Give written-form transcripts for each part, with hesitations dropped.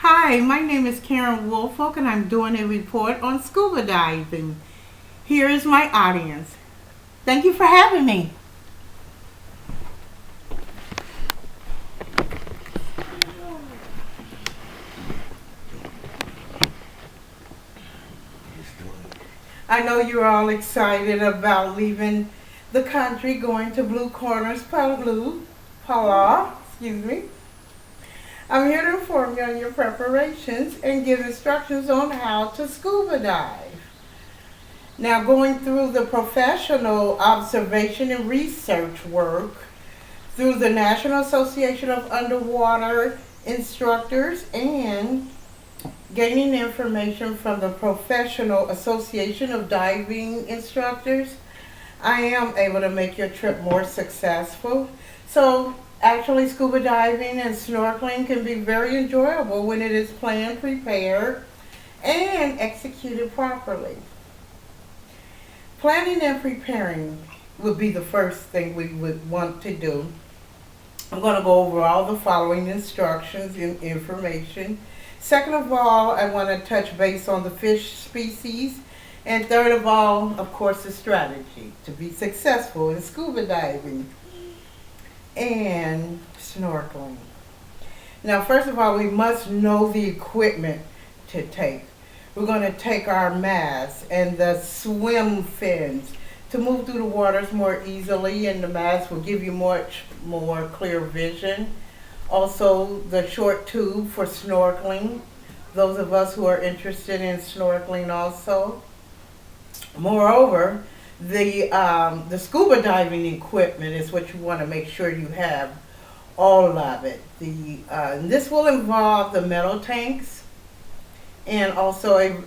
Hi, my name is Karen Woolfolk and I'm doing a report on scuba diving. Here is my audience. Thank you for having me. I know you're all excited about leaving the country, going to Blue Corners, Palau, excuse me. I'm here to inform you on your preparations and give instructions on how to scuba dive. Now, going through the professional observation and research work through the National Association of Underwater Instructors and gaining information from the Professional Association of Diving Instructors, I am able to make your trip more successful. So, actually, scuba diving and snorkeling can be very enjoyable when it is planned, prepared, and executed properly. Planning and preparing would be the first thing we would want to do. I'm going to go over all the following instructions and information. Second of all, I want to touch base on the fish species. And third of all, of course, the strategy to be successful in scuba diving and snorkeling. Now, first of all, we must know the equipment to take. We're going to take our mask and the swim fins to move through the waters more easily, and the mask will give you much more clear vision. Also, the short tube for snorkeling, those of us who are interested in snorkeling also. Moreover, the scuba diving equipment is what you want to make sure you have, all of it. This will involve the metal tanks and also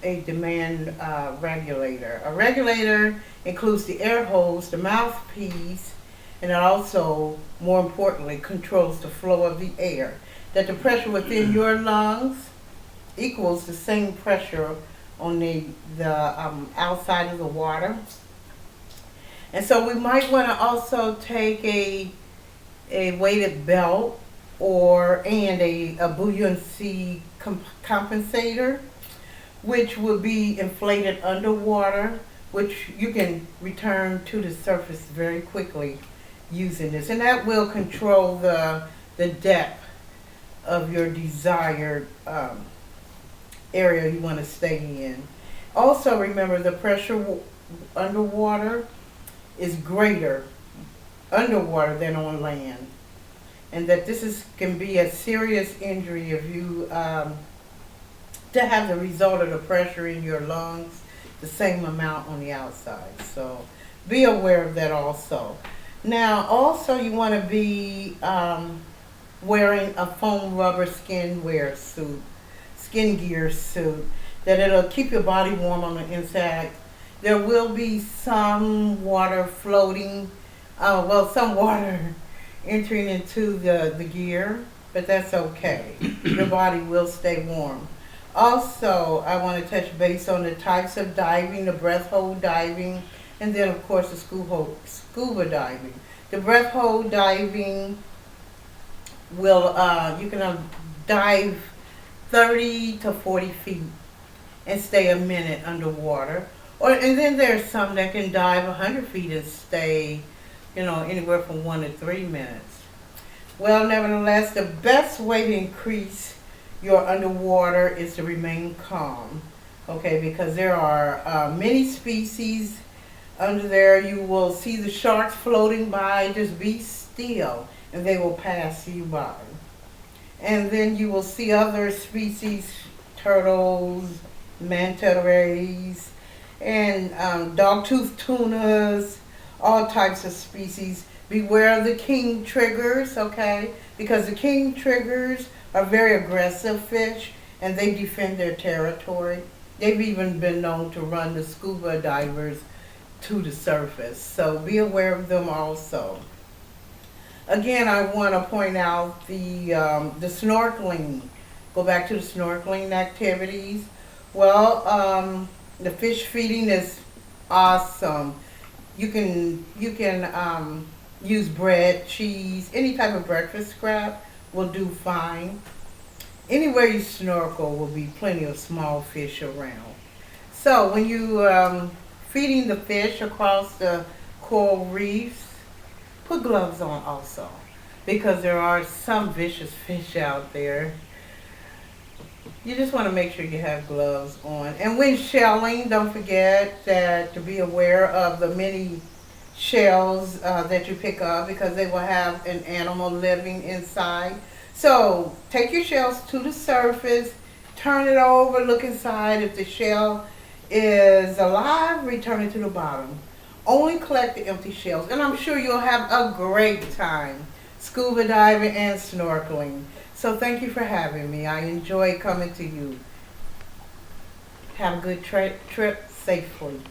a demand regulator. A regulator includes the air hose, the mouthpiece, and it also, more importantly, controls the flow of the air. That the pressure within your lungs equals the same pressure on the outside of the water. And so we might want to also take a weighted belt and a buoyancy compensator, which will be inflated underwater, which you can return to the surface very quickly using this. And that will control the depth of your desired area you want to stay in. Also remember, the pressure underwater is greater underwater than on land, and that can be a serious injury if you to have the result of the pressure in your lungs the same amount on the outside. So be aware of that also. Now also you want to be wearing a foam rubber skin gear suit, that it'll keep your body warm on the inside. There will be some water floating, some water entering into the gear, but that's okay. Your body will stay warm. Also, I want to touch base on the types of diving, the breath hold diving, and then of course the scuba diving. The breath hold diving will, you can dive 30 to 40 feet and stay a minute underwater. And then there's some that can dive 100 feet and stay, anywhere from 1 to 3 minutes. Well, nevertheless, the best way to increase your underwater is to remain calm, okay? Because there are many species under there. You will see the sharks floating by. Just be still, and they will pass you by. And then you will see other species, turtles, manta rays, and dogtooth tunas, all types of species. Beware of the king triggers, okay? Because the king triggers are very aggressive fish, and they defend their territory. They've even been known to run the scuba divers to the surface. So be aware of them also. Again, I want to point out the snorkeling. Go back to the snorkeling activities. Well, the fish feeding is awesome. You can use bread, cheese, any type of breakfast scrap will do fine. Anywhere you snorkel will be plenty of small fish around. So when you feeding the fish across the coral reefs, put gloves on also, because there are some vicious fish out there. You just want to make sure you have gloves on. And when shelling, don't forget that to be aware of the many shells that you pick up, because they will have an animal living inside. So take your shells to the surface, turn it over, look inside. If the shell is alive, return it to the bottom. Only collect the empty shells, and I'm sure you'll have a great time scuba diving and snorkeling. So thank you for having me. I enjoy coming to you. Have a good trip safely.